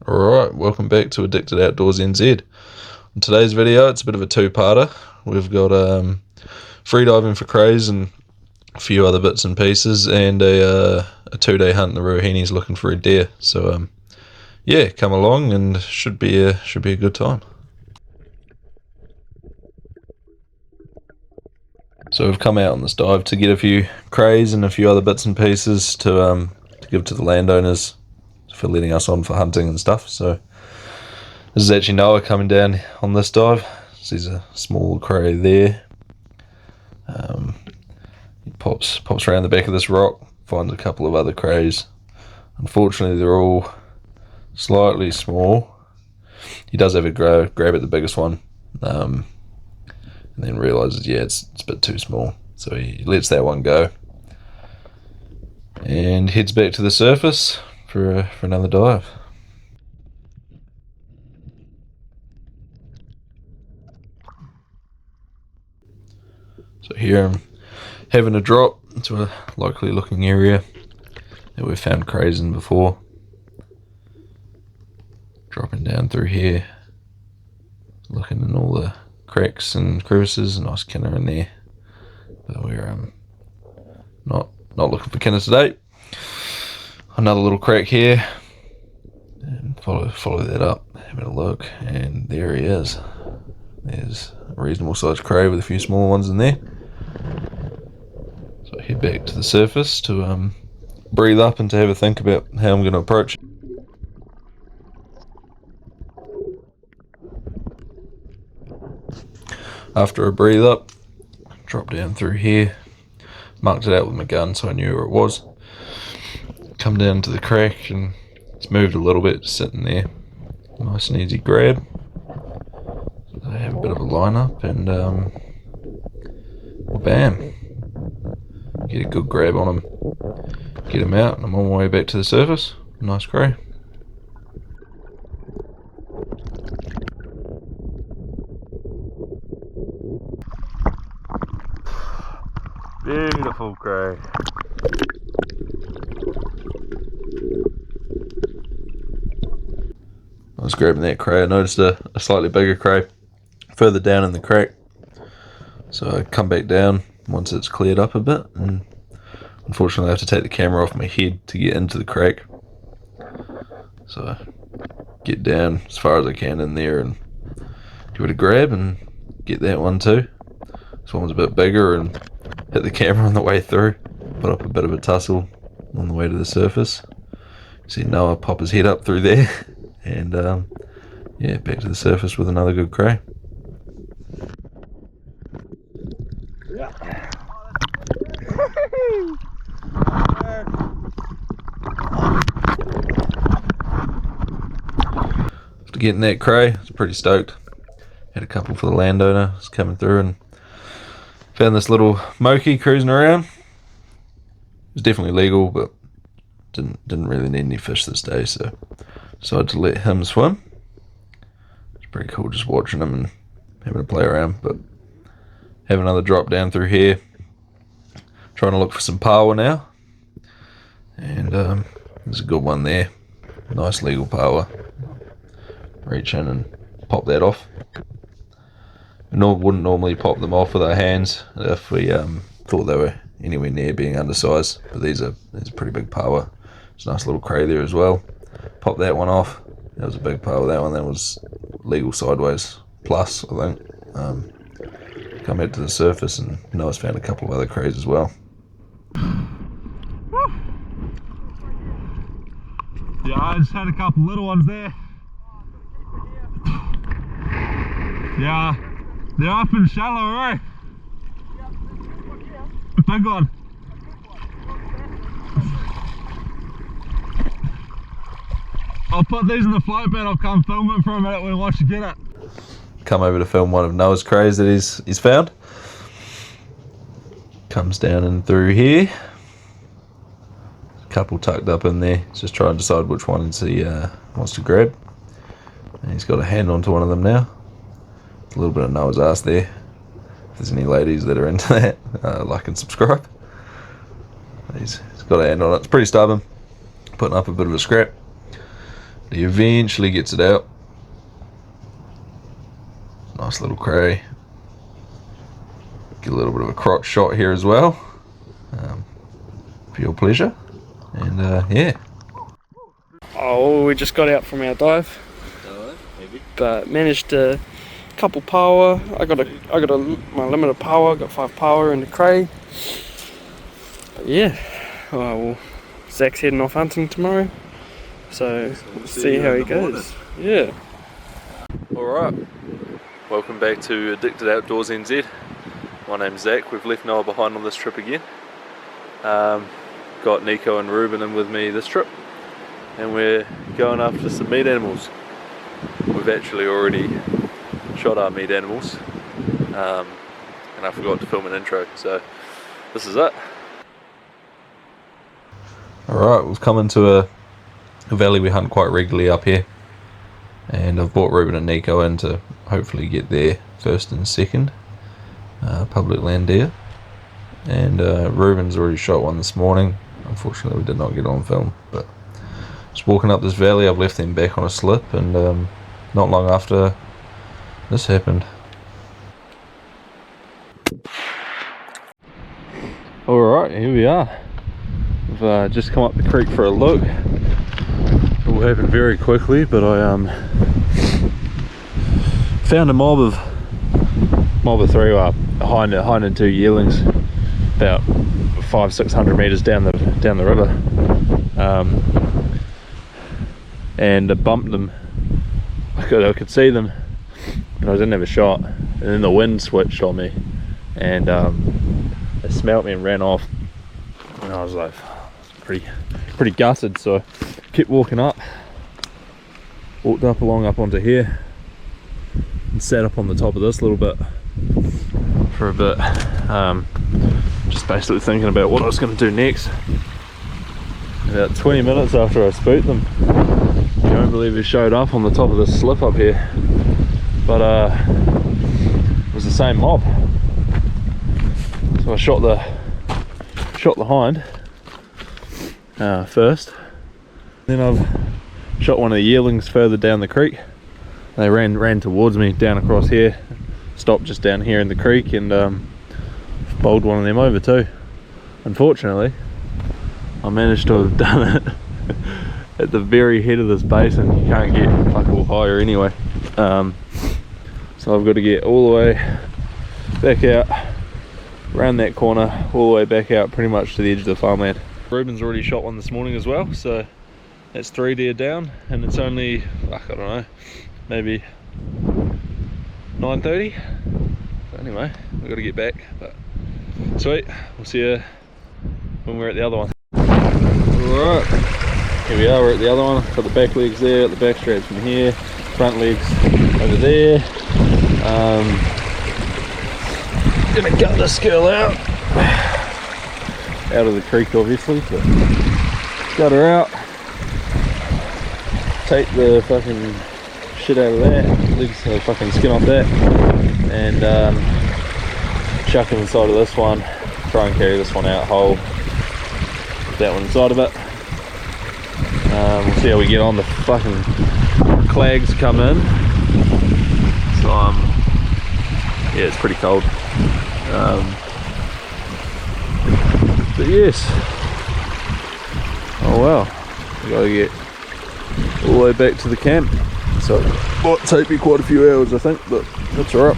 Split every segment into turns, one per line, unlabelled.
Alright, welcome back to Addicted Outdoors NZ. In today's video, it's a bit of a two-parter. We've got free diving for crays and a few other bits and pieces, and a 2-day hunt in the Ruahines looking for a deer. So yeah, come along and should be a good time. So we've come out on this dive to get a few crays and a few other bits and pieces to give to the landowners for letting us on for hunting and stuff. So this is actually Noah coming down on this dive. Sees a small cray there. He pops around the back of this rock, finds a couple of other crays. Unfortunately, they're all slightly small. He does have a grab at the biggest one, and then realizes, yeah, it's a bit too small. So he lets that one go and heads back to the surface for another dive. So here I'm having a drop into a likely looking area that we've found crays in before. Dropping down through here, looking in all the cracks and crevices. A nice kinner in there, but we're not looking for kinner today. Another little crack here, and follow that up, having a look, and there he is. There's a reasonable sized cray with a few smaller ones in there. So I head back to the surface to breathe up and to have a think about how I'm going to approach it. After I breathe up, drop down through here, marked it out with my gun so I knew where it was. Come down to the crack and it's moved a little bit, just sitting there. Nice and easy grab. So I have a bit of a line up and bam. Get a good grab on him. Get him out and I'm on my way back to the surface. Nice cray. Beautiful cray. I was grabbing that cray, I noticed a slightly bigger cray further down in the crack. So I come back down once it's cleared up a bit, and unfortunately I have to take the camera off my head to get into the crack. So I get down as far as I can in there and give it a grab and get that one too. This one was a bit bigger and hit the camera on the way through, put up a bit of a tussle on the way to the surface. See Noah pop his head up through there and yeah, back to the surface with another good cray. After getting that cray, I was pretty stoked. Had a couple for the landowner, was coming through and found this little moki cruising around. It was definitely legal, but didn't really need any fish this day, so decided to let him swim. It's pretty cool just watching him and having a play around. But have another drop down through here, trying to look for some power now, and there's a good one there. Nice legal power. Reach in and pop that off. Wouldn't normally pop them off with our hands if we thought they were anywhere near being undersized, but these are pretty big power. It's a nice little cray there as well. Pop that one off. That was a big power. That one, that was legal sideways plus, I think. Come back to the surface and Noah's found a couple of other crays as well.
Yeah, I just had a couple little ones there. Yeah, they're up and shallow, right? Big one. I'll put these in the float bed, I'll come film it for a minute when I watch you get it.
Come over to film one of Noah's crays that he's found. Comes down and through here. A couple tucked up in there. He's just trying to decide which ones he wants to grab. And he's got a hand onto one of them now. A little bit of Noah's ass there. If there's any ladies that are into that, like and subscribe. He's got a hand on it. It's pretty stubborn. Putting up a bit of a scrap. He eventually gets it out. Nice little cray. Get a little bit of a crotch shot here as well, for your pleasure. And yeah.
Oh, we just got out from our dive, but managed to couple power. I got my limit of power. Got 5 power in the cray. But yeah, well, Zach's heading off hunting tomorrow, so we'll see how he goes. Yeah.
Alright, welcome back to Addicted Outdoors NZ. My name's Zach. We've left Noah behind on this trip again. Got Nico and Ruben in with me this trip, and we're going after some meat animals. We've actually already shot our meat animals, and I forgot to film an intro, so this is it. Alright, we've come into a valley we hunt quite regularly up here, and I've brought Ruben and Nico in to hopefully get their first and second public land deer. And Ruben's already shot one this morning. Unfortunately we did not get on film, but just walking up this valley, I've left them back on a slip, and not long after this happened. Alright, here we are. We've just come up the creek for a look. It all happened very quickly, but I found a mob of 3 hind and 2 yearlings about 500-600 meters down the river, and I bumped them. I could see them, and I didn't have a shot, and then the wind switched on me, and they smelt me and ran off, and I was like pretty gutted. So I kept walking up, walked up onto here, and sat up on the top of this little bit for a bit, just basically thinking about what I was going to do next. About 20 minutes after I spooked them, you won't believe he showed up on the top of this slip up here, but it was the same mob. So I shot the hind first, then I've shot one of the yearlings further down the creek. They ran towards me down across here, stopped just down here in the creek, and bowled one of them over too. Unfortunately, I managed to have done it at the very head of this basin. You can't get fuck all higher anyway, so I've got to get all the way back out, around that corner, all the way back out pretty much to the edge of the farmland. Ruben's already shot one this morning as well, so that's 3 deer down, and it's only, I don't know, maybe 9:30. So anyway, we've got to get back, but sweet, we'll see you when we're at the other one. Alright, here we are, we're at the other one. Got the back legs there, got the back straps from here, front legs over there. Gonna gut this girl out of the creek obviously, but gut her out, take the fucking shit out of that, legs, the fucking skin off that, and chuck him inside of this one, try and carry this one out whole, put that one inside of it. We'll see how we get on. The fucking clags come in, so yeah, it's pretty cold, but yes, oh well, we gotta get all the way back to the camp, so it might take me quite a few hours I think, but that's alright,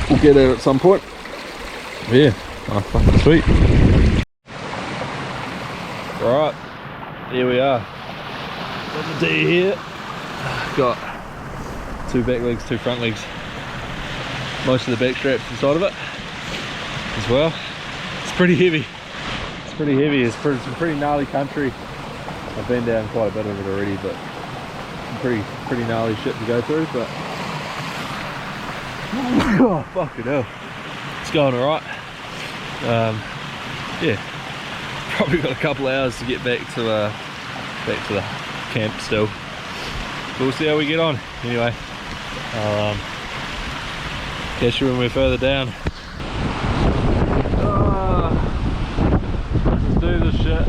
we'll get out at some point. Yeah, oh, fucking sweet. Alright, here we are, got the deer here, got 2 back legs, 2 front legs, most of the back straps inside of it as well. It's pretty heavy, it's some pretty gnarly country. I've been down quite a bit of it already, but some pretty gnarly shit to go through, but oh fucking hell, it's going alright. Yeah, probably got a couple hours to get back to the camp still, but we'll see how we get on. Anyway, I'll catch you when we're further down. Let's do this shit.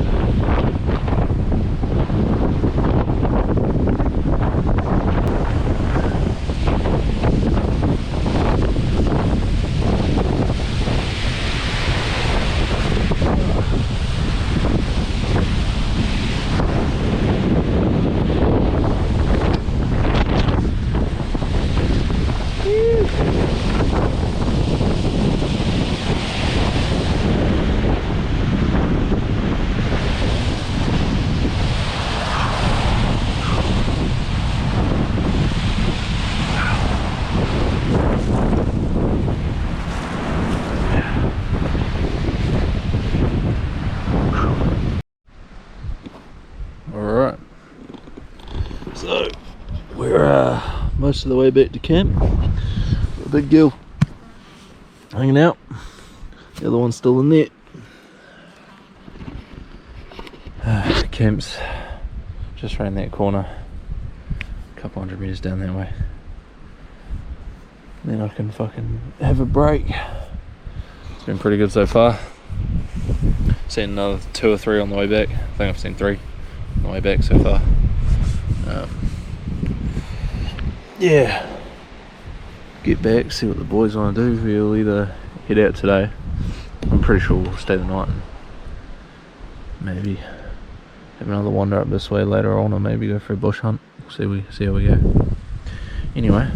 We're most of the way back to camp. The big girl hanging out. The other one's still in there. Camp's just around that corner. A couple hundred meters down that way. Then I can fucking have a break. It's been pretty good so far. Seen another 2 or 3 on the way back. I think I've seen 3 on the way back so far. Yeah. Get back, see what the boys want to do. We'll either head out today. I'm pretty sure we'll stay the night and maybe have another wander up this way later on, or maybe go for a bush hunt. See how we go. Anyway,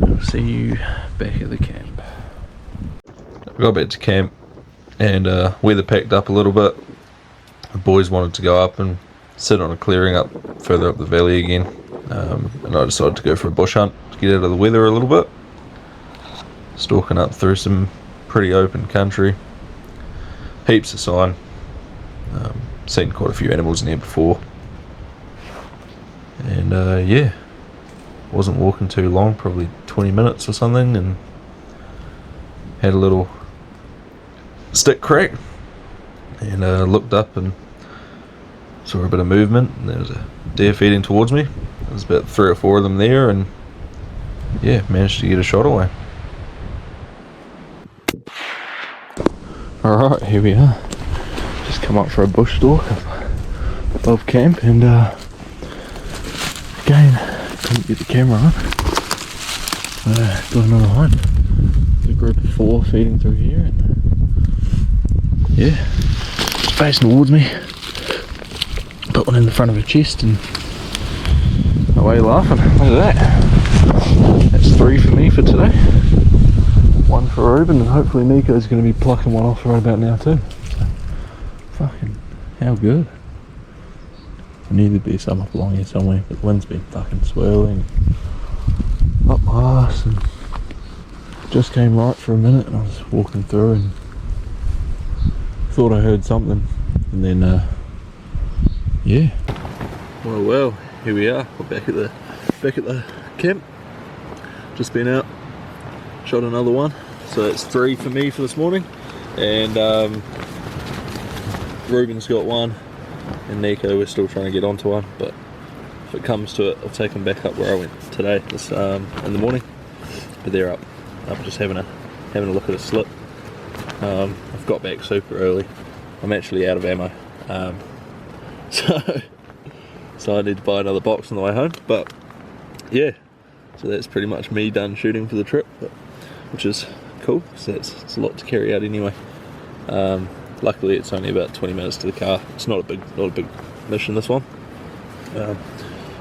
I'll see you back at the camp. We got back to camp and weather packed up a little bit. The boys wanted to go up and sit on a clearing up further up the valley again, and I decided to go for a bush hunt to get out of the weather a little bit. Stalking up through some pretty open country, heaps of sign. Seen quite a few animals in there before, and yeah, wasn't walking too long, probably 20 minutes or something, and had a little stick crack, and looked up and saw a bit of movement, and there was a deer feeding towards me. There was about 3 or 4 of them there, and yeah, managed to get a shot away. Alright, here we are. Just come up for a bush stalk above camp, and again, couldn't get the camera on. Got another one. There's a group of 4 feeding through here, and yeah, it's facing towards me. Put one in the front of her chest and away laughing. Look at that. That's 3 for me for today. 1 for Ruben, and hopefully Nico's going to be plucking one off right about now too. So, fucking, how good. I knew there'd be some up along here somewhere, but the wind's been fucking swirling up my ass, and just came right for a minute, and I was walking through and thought I heard something, and then yeah. Well, here we are. We're back at the camp. Just been out, shot another one. So that's 3 for me for this morning, and Ruben's got 1, and Nico, we're still trying to get onto one. But if it comes to it, I'll take him back up where I went today, this in the morning. But they're up just having a look at a slip. I've got back super early. I'm actually out of ammo. So I need to buy another box on the way home, but yeah, so that's pretty much me done shooting for the trip, which is cool, so it's a lot to carry out anyway. Luckily it's only about 20 minutes to the car. It's not a big mission, this one.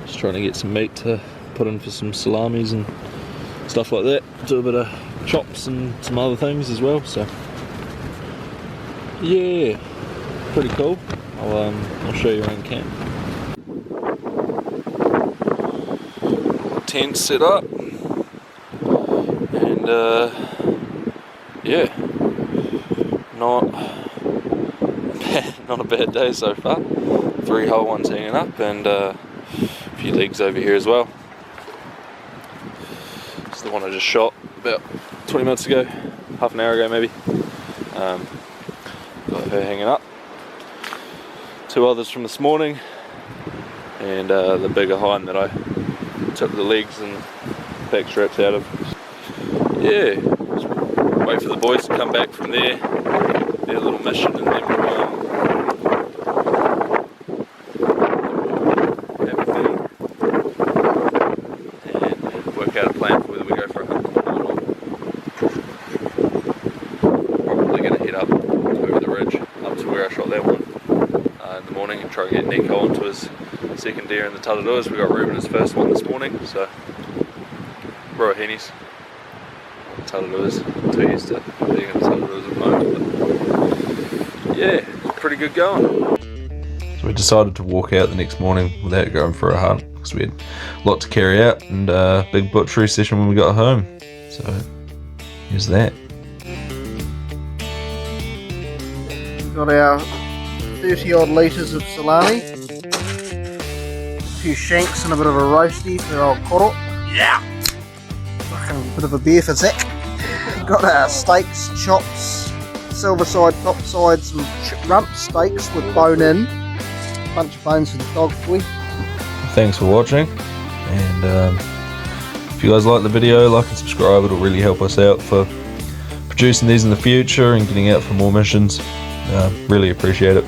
Just trying to get some meat to put in for some salamis and stuff like that, do a bit of chops and some other things as well, so yeah, pretty cool. I'll show you around camp. Tent set up, and yeah, not a bad day so far. 3 whole ones hanging up, and a few legs over here as well. It's the one I just shot about 20 minutes ago, half an hour ago maybe. Got her hanging up. 2 others from this morning, and the bigger hind that I took the legs and back straps out of. Yeah, just wait for the boys to come back from their little mission, and then we'll have a feed and work out a plan for whether we go for a hunt or not. Probably going to head up over the ridge up to where I shot that one in the morning and try and get Nico onto his second deer in the Tararuas. We got Ruben his first one this morning, so ruahines, Tararuas. Too used to being in the Tararuas at the moment, but yeah, pretty good going. So we decided to walk out the next morning without going for a hunt because we had a lot to carry out and a big butchery session when we got home. So here's that. We've
got our 30 odd litres of salami, few shanks and a bit of a roasty for old koro.
Yeah.
Fucking bit of a beer for Zach. Got steaks, chops, silver side, top side, some rump steaks with bone in. Bunch of bones for the dog boy.
Thanks for watching, and if you guys like the video, like and subscribe. It'll really help us out for producing these in the future and getting out for more missions. Really appreciate it,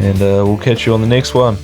and we'll catch you on the next one.